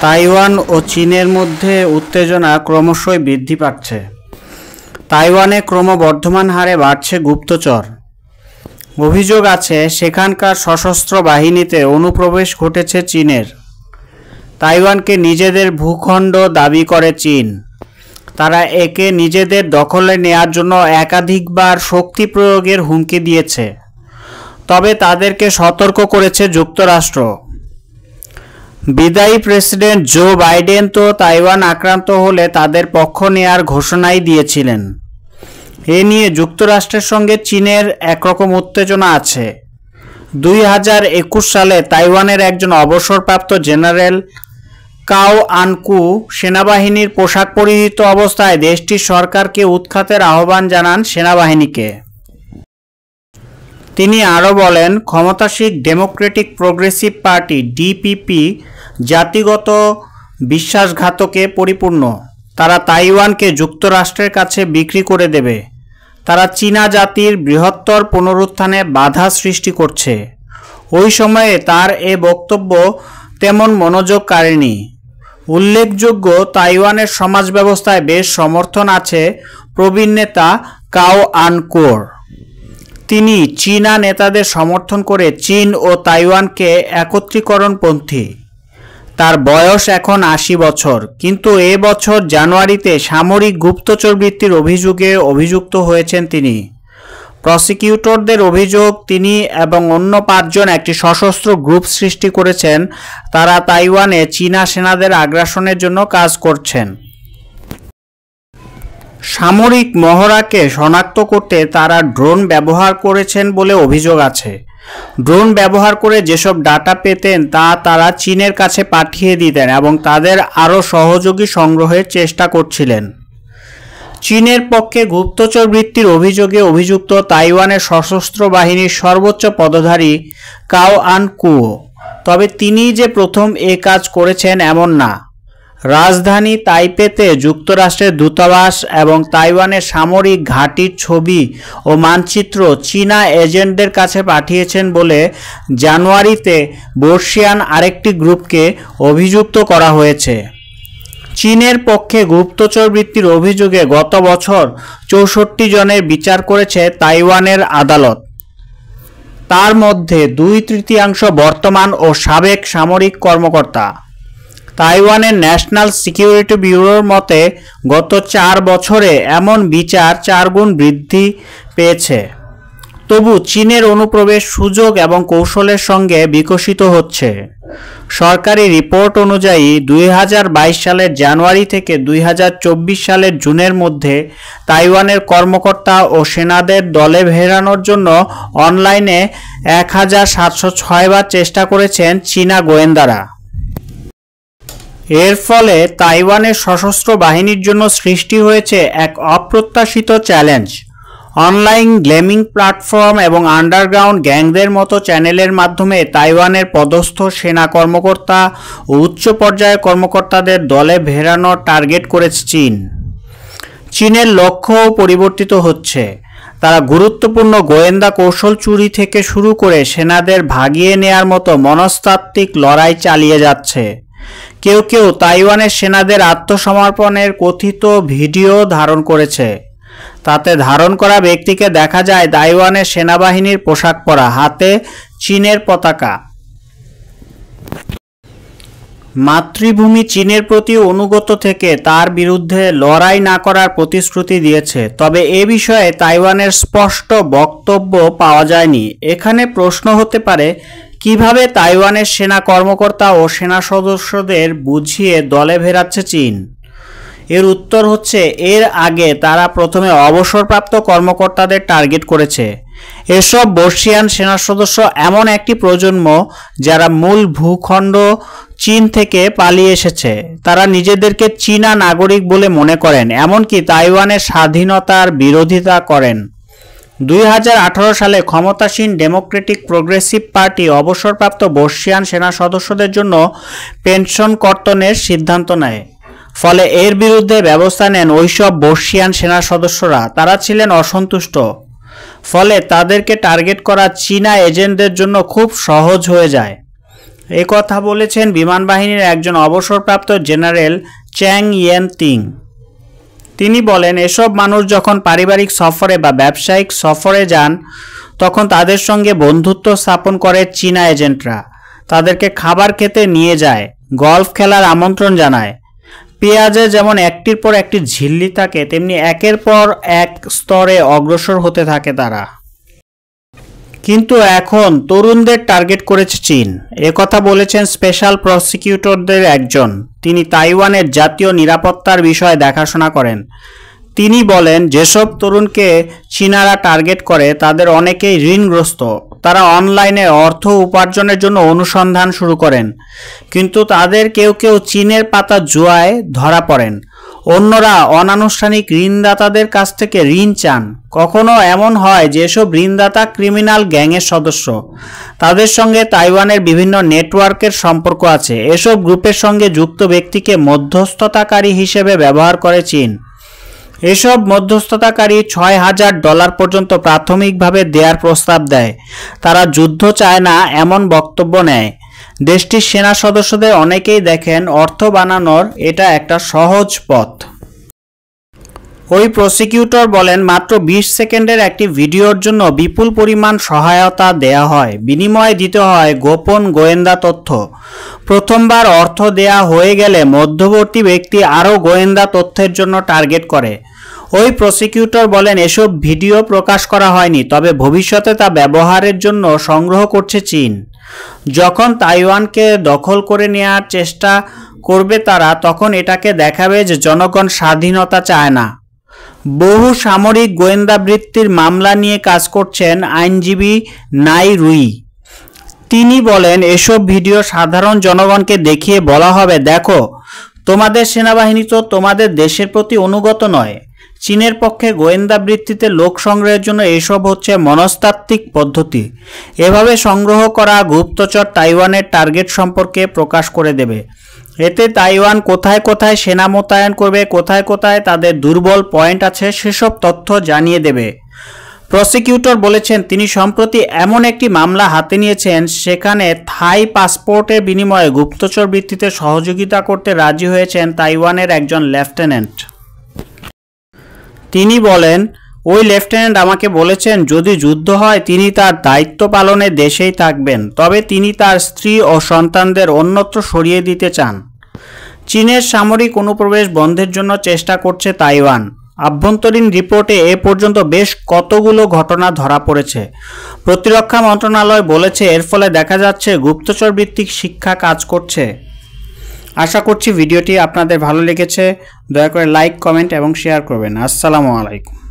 Taiwan ও চীনের মধ্যে উত্তেজনা ক্রমশই বৃদ্ধি পাচ্ছে। তাইওয়ানে ক্রমবর্ধমান হারে বাড়ছে গুপ্তচর। অভিযোগ আছে সেখানকার সশস্ত্র বাহিনীতে অনুপ্রবেশ ঘটেছে চীনের। তাইওয়ানকে নিজেদের ভূখণ্ড দাবি করে চীন। তারা একে নিজেদের দখলে নেয়ার জন্য একাধিকবার শক্তি প্রয়োগের হুমকি দিয়েছে। তবে তাদেরকে সতর্ক করেছে যুক্তরাষ্ট্র। বিদায়ী প্রেসিডেন্ট জো বাইডেন তো তাইওয়ান আক্রান্ত হলে তাদের পক্ষ নেয়ার ঘোষণাই দিয়েছিলেন। এ নিয়ে যুক্তরাষ্ট্রের সঙ্গে চীনের একরকম উত্তেজনা আছে। 2021 সালে তাইওয়ানের একজন অবসরপ্রাপ্ত জেনারেল কাও আনকু সেনাবাহিনীর পোশাক পরিহিত অবস্থায় দেশটির সরকারকে উৎখাতের আহ্বান জানান সেনাবাহিনীকে। তিনি আরও বলেন, ক্ষমতাসীন ডেমোক্রেটিক প্রগ্রেসিভ পার্টি ডিপিপি জাতিগত বিশ্বাসঘাতকে পরিপূর্ণ। তারা তাইওয়ানকে যুক্তরাষ্ট্রের কাছে বিক্রি করে দেবে। তারা চীনা জাতির বৃহত্তর পুনরুত্থানে বাধা সৃষ্টি করছে। ওই সময়ে তার এ বক্তব্য তেমন মনোযোগ কাড়েনি। উল্লেখযোগ্য, তাইওয়ানের সমাজ ব্যবস্থায় বেশ সমর্থন আছে প্রবীণ নেতা কাও আনকুর। তিনি চীনা নেতাদের সমর্থন করে চীন ও তাইওয়ানকে একত্রীকরণপন্থী। তার বয়স এখন 80 বছর, কিন্তু এ বছর জানুয়ারিতে সামরিক গুপ্তচর বৃত্তির অভিযোগে অভিযুক্ত হয়েছেন তিনি। প্রসিকিউটরদের অভিযোগ, তিনি এবং অন্য 5 জন একটি সশস্ত্র গ্রুপ সৃষ্টি করেছেন। তারা তাইওয়ানে চীনা সেনাদের আগ্রাসনের জন্য কাজ করছেন। সামরিক মহড়াকে শনাক্ত করতে তারা ড্রোন ব্যবহার করেছেন বলে অভিযোগ আছে। ড্রোন ব্যবহার করে যেসব ডাটা পেতেন তা তারা চীনের কাছে পাঠিয়ে দিতেন এবং তাদের আরও সহযোগী সংগ্রহের চেষ্টা করছিলেন। চীনের পক্ষে গুপ্তচর বৃত্তির অভিযোগে অভিযুক্ত তাইওয়ানের সশস্ত্র বাহিনীর সর্বোচ্চ পদধারী কাও আনকুও। তবে তিনিই যে প্রথম এ কাজ করেছেন এমন না। রাজধানী তাইপেতে যুক্তরাষ্ট্রের দূতাবাস এবং তাইওয়ানের সামরিক ঘাঁটির ছবি ও মানচিত্র চীনা এজেন্টদের কাছে পাঠিয়েছেন বলে জানুয়ারিতে বর্ষিয়ান আরেকটি গ্রুপকে অভিযুক্ত করা হয়েছে। চীনের পক্ষে গুপ্তচর বৃত্তির অভিযোগে গত বছর 64 জনের বিচার করেছে তাইওয়ানের আদালত। তার মধ্যে 2/3 বর্তমান ও সাবেক সামরিক কর্মকর্তা। তাইওয়ানের ন্যাশনাল সিকিউরিটি ব্যুরোর মতে গত 4 বছরে এমন বিচার 4 গুণ বৃদ্ধি পেয়েছে। তবু চীনের অনুপ্রবেশ সুযোগ এবং কৌশলের সঙ্গে বিকশিত হচ্ছে। সরকারি রিপোর্ট অনুযায়ী 2022 সালের জানুয়ারি থেকে 2024 সালের জুনের মধ্যে তাইওয়ানের কর্মকর্তা ও সেনাদের দলে ফেরানোর জন্য অনলাইনে 1706 বার চেষ্টা করেছেন চীনা গোয়েন্দারা। এর ফলে তাইওয়ানের সশস্ত্র বাহিনীর জন্য সৃষ্টি হয়েছে এক অপ্রত্যাশিত চ্যালেঞ্জ। অনলাইন গেমিং প্ল্যাটফর্ম এবং আন্ডারগ্রাউন্ড গ্যাংদের মতো চ্যানেলের মাধ্যমে তাইওয়ানের পদস্থ সেনা কর্মকর্তা ও উচ্চ পর্যায়ের কর্মকর্তাদের দলে ফেরানোর টার্গেট করেছে চীন। চীনের লক্ষ্যও পরিবর্তিত হচ্ছে। তারা গুরুত্বপূর্ণ গোয়েন্দা কৌশল চুরি থেকে শুরু করে সেনাদের ভাগিয়ে নেয়ার মতো মনস্তাত্ত্বিক লড়াই চালিয়ে যাচ্ছে। কেউ কেউ তাইওয়ানের সেনাদের আত্মসমর্পণের কথিত ভিডিও ধারণ করেছে। তাতে ধারণ করা ব্যক্তিকে দেখা যায় তাইওয়ানের সেনাবাহিনীর পোশাক পরা, হাতে চীনের পতাকা। মাতৃভূমি চীনের প্রতি অনুগত থেকে তার বিরুদ্ধে লড়াই না করার প্রতিশ্রুতি দিয়েছে। তবে এ বিষয়ে তাইওয়ানের স্পষ্ট বক্তব্য পাওয়া যায়নি। এখানে প্রশ্ন হতে পারে, কিভাবে তাইওয়ানের সেনা কর্মকর্তা ও সেনা সদস্যদের বুঝিয়ে দলে ফেরাচ্ছে চীন? এর উত্তর হচ্ছে, এর আগে তারা প্রথমে অবসরপ্রাপ্ত কর্মকর্তাদের টার্গেট করেছে। এসব বর্ষিয়ান সেনা সদস্য এমন একটি প্রজন্ম যারা মূল ভূখণ্ড চীন থেকে পালিয়ে এসেছে। তারা নিজেদেরকে চীনা নাগরিক বলে মনে করেন, এমনকি তাইওয়ানের স্বাধীনতার বিরোধিতা করেন। 2018 সালে ক্ষমতাসীন ডেমোক্রেটিক প্রগ্রেসিভ পার্টি অবসরপ্রাপ্ত বর্ষিয়ান সেনা সদস্যদের জন্য পেনশন কর্তনের সিদ্ধান্ত নেয়। ফলে এর বিরুদ্ধে ব্যবস্থা নেন ওইসব বর্ষিয়ান সেনা সদস্যরা। তারা ছিলেন অসন্তুষ্ট। ফলে তাদেরকে টার্গেট করা চীনা এজেন্টদের জন্য খুব সহজ হয়ে যায়। এ কথা বলেছেন বিমান বাহিনীর একজন অবসরপ্রাপ্ত জেনারেল চ্যাং ইয়েন তিং। তিনি বলেন, এসব মানুষ যখন পারিবারিক সফরে বা ব্যবসায়িক সফরে যান তখন তাদের সঙ্গে বন্ধুত্ব স্থাপন করে চীনা এজেন্টরা। তাদেরকে খাবার খেতে নিয়ে যায়, গলফ খেলার আমন্ত্রণ জানায়। পেঁয়াজে যেমন একটির পর একটি ঝিল্লি থাকে, তেমনি একের পর এক স্তরে অগ্রসর হতে থাকে তারা। কিন্তু এখন তরুণদের টার্গেট করেছে চীন, একথা বলেছেন স্পেশাল প্রসিকিউটরদের একজন। তিনি তাইওয়ানের জাতীয় নিরাপত্তার বিষয়ে দেখাশোনা করেন। তিনি বলেন, যেসব তরুণকে চীনারা টার্গেট করে তাদের অনেকেই ঋণগ্রস্ত। তারা অনলাইনে অর্থ উপার্জনের জন্য অনুসন্ধান শুরু করেন, কিন্তু তাদের কেউ কেউ চীনের পাতা জুয়ায় ধরা পড়েন। অন্যরা অনানুষ্ঠানিক ঋণদাতাদের কাছ থেকে ঋণ চান। কখনো এমন হয় যেসব ঋণদাতা ক্রিমিনাল গ্যাংয়ের সদস্য। তাদের সঙ্গে তাইওয়ানের বিভিন্ন নেটওয়ার্কের সম্পর্ক আছে। এসব গ্রুপের সঙ্গে যুক্ত ব্যক্তিকে মধ্যস্থতাকারী হিসেবে ব্যবহার করে চীন। এসব মধ্যস্থতাকারী $6,000 পর্যন্ত প্রাথমিকভাবে দেওয়ার প্রস্তাব দেয়। তারা যুদ্ধ চায় না এমন বক্তব্য নেয়। দেশটির সেনা সদস্যদের অনেকেই দেখেন অর্থ বানানোর এটা একটা সহজ পথ। ওই প্রসিকিউটর বলেন, মাত্র 20 সেকেন্ডের একটি ভিডিওর জন্য বিপুল পরিমাণ সহায়তা দেয়া হয়। বিনিময়ে দিতে হয় গোপন গোয়েন্দা তথ্য। প্রথমবার অর্থ দেয়া হয়ে গেলে মধ্যবর্তী ব্যক্তি আরও গোয়েন্দা তথ্যের জন্য টার্গেট করে। ওই প্রসিকিউটর বলেন, এসব ভিডিও প্রকাশ করা হয়নি, তবে ভবিষ্যতে তা ব্যবহারের জন্য সংগ্রহ করছে চীন। যখন তাইওয়ানকে দখল করে নেওয়ার চেষ্টা করবে তারা, তখন এটাকে দেখাবে যে জনগণ স্বাধীনতা চায় না। বহু সামরিক গোয়েন্দা বৃত্তির মামলা নিয়ে কাজ করছেন আইনজীবী নাই রুই। তিনি বলেন, এসব ভিডিও সাধারণ জনগণকে দেখিয়ে বলা হবে, দেখো, তোমাদের সেনাবাহিনী তো তোমাদের দেশের প্রতি অনুগত নয়। চীনের পক্ষে গোয়েন্দা বৃত্তিতে লোক সংগ্রহের জন্য এসব হচ্ছে মনস্তাত্ত্বিক পদ্ধতি। এভাবে সংগ্রহ করা গুপ্তচর তাইওয়ানের টার্গেট সম্পর্কে প্রকাশ করে দেবে। এতে তাইওয়ান কোথায় কোথায় সেনা মোতায়েন করবে, কোথায় কোথায় তাদের দুর্বল পয়েন্ট আছে সেসব তথ্য জানিয়ে দেবে। প্রসিকিউটর বলেছেন, তিনি সম্প্রতি এমন একটি মামলা হাতে নিয়েছেন সেখানে থাই পাসপোর্টের বিনিময়ে গুপ্তচর বৃত্তিতে সহযোগিতা করতে রাজি হয়েছেন তাইওয়ানের একজন লেফটেন্যান্ট। তিনি বলেন, ওই লেফটেন্যান্ট আমাকে বলেছেন যদি যুদ্ধ হয় তিনি তার দায়িত্ব পালনে দেশেই থাকবেন, তবে তিনি তার স্ত্রী ও সন্তানদের অন্যত্র সরিয়ে দিতে চান। চীনের সামরিক অনুপ্রবেশ বন্ধের জন্য চেষ্টা করছে তাইওয়ান। আভ্যন্তরীণ রিপোর্টে এ পর্যন্ত বেশ কতগুলো ঘটনা ধরা পড়েছে। প্রতিরক্ষা মন্ত্রণালয় বলেছে, এর ফলে দেখা যাচ্ছে গুপ্তচর ভিত্তিক শিক্ষা কাজ করছে। আশা করছি ভিডিওটি আপনাদের ভালো লেগেছে। দয়া করে লাইক, কমেন্ট এবং শেয়ার করবেন। আসসালামু আলাইকুম।